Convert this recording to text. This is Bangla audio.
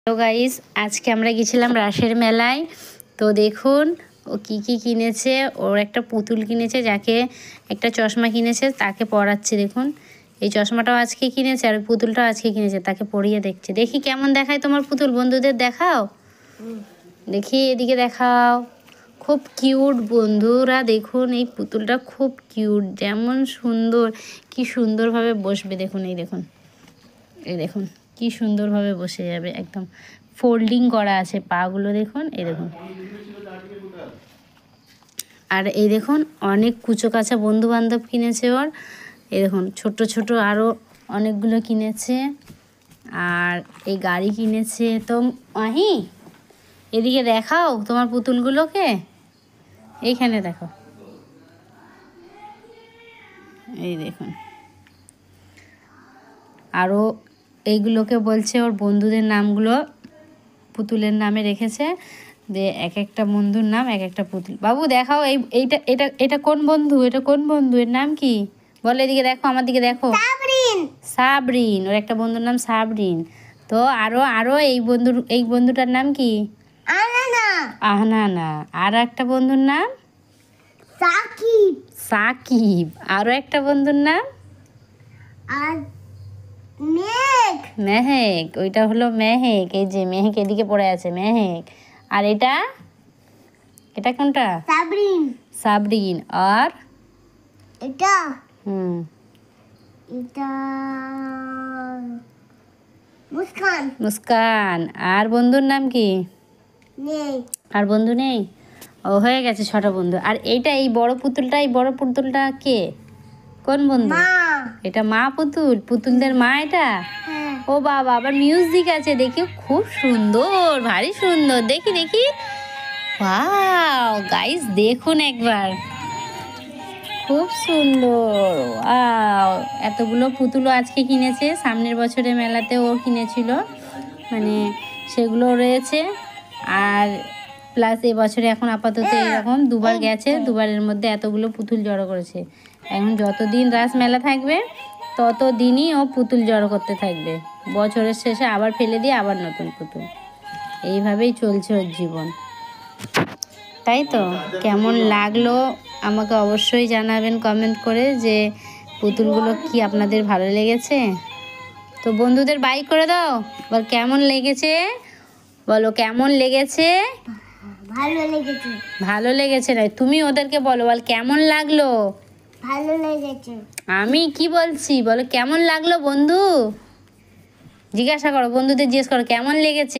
হ্যালো গাইস, আজকে আমরা গেছিলাম রাসের মেলায়। তো দেখুন ও কি কি কিনেছে। ওর একটা পুতুল কিনেছে, যাকে একটা চশমা কিনেছে, তাকে পরাচ্ছে। দেখুন এই চশমাটাও আজকে কিনেছে আর পুতুলটাও আজকে কিনেছে, তাকে পরিয়ে দেখছে। দেখি কেমন দেখায় তোমার পুতুল, বন্ধুদের দেখাও। দেখি এদিকে দেখাও। খুব কিউট বন্ধুরা, দেখুন এই পুতুলটা খুব কিউট, যেমন সুন্দর, কি সুন্দরভাবে বসবে। দেখুন এই দেখুন, এই দেখুন কি সুন্দরভাবে বসে যাবে, একদম ফোল্ডিং করা আছে পাগুলো, দেখুন এই দেখুন। আর এই দেখুন অনেক কুচো কাছা বন্ধু বান্ধব কিনেছে ওর। এই দেখুন ছোট ছোট আরও অনেকগুলো কিনেছে। আর এই গাড়ি কিনেছে। তো মাহি এদিকে দেখাও তোমার পুতুলগুলোকে, এইখানে দেখো, এই দেখুন। আরও এইগুলোকে বলছে ওর বন্ধুদের নামগুলো পুতুলের নামে রেখেছে, যে এক একটা বন্ধুর নাম এক একটা পুতুল। বাবু দেখাও এইটা এটা এটা কোন বন্ধু, এটা কোন বন্ধু, এর নাম কি বলো, এদিকে দেখো, আমার দিকে দেখো। সাবরিন, ওর একটা বন্ধুর নাম সাবরিন। তো আরো আরো এই বন্ধুটার নাম কি? আহনানা। আর একটা বন্ধুর নাম সাকিব। সাকিব। আরো একটা বন্ধুর নাম মেহেক। ওইটা হলো মেহেক, এই যে মেহেক এদিকে পড়ে আছে, মেহেক। আর এটা এটা কোনটা? সাবরিন। সাবরিন। আর এটা এটা মুস্কান। মুস্কান। আর বন্ধুর নাম কি? নেই। আর বন্ধু নেই? ও হয়ে গেছে 6টা বন্ধু। আর এইটা এই বড় পুতুলটা কে, কোন বন্ধু? এটা মা পুতুল, পুতুলদের মা এটা। ও বাবা, আবার মিউজিক আছে, দেখি খুব সুন্দর, ভারী সুন্দর। দেখি দেখি, ওয়াও গাইস দেখুন একবার, খুব সুন্দর। ওয়াও, এতগুলো পুতুলও আজকে কিনেছে। সামনের বছরে মেলাতে ও কিনেছিল, মানে সেগুলো রয়েছে। আর প্লাস এবছরে এখন আপাতত এরকম দুবার গেছে, দুবারের মধ্যে এতগুলো পুতুল জড়ো করেছে। এখন যতদিন রাস মেলা থাকবে ততদিনই ও পুতুল জড়ো করতে থাকবে। বছরের শেষে আবার ফেলে দিয়ে আবার নতুন পুতুল, এইভাবেই চলছে ওর জীবন। তাই তো, কেমন লাগলো আমাকে অবশ্যই জানাবেন কমেন্ট করে, যে পুতুলগুলো কি আপনাদের ভালো লেগেছে। তো বন্ধুদের বাই করে দাও, বল কেমন লেগেছে, বলো কেমন লেগেছে। ভালো লেগেছে। ভালো লেগেছে না, তুমি ওদেরকে বলো, বল কেমন লাগলো। ভালো লেগেছে। আমি কি বলছি, বলো কেমন লাগলো বন্ধু। জিজ্ঞাসা করো, বন্ধুদের জিজ্ঞেস করো কেমন লেগেছে।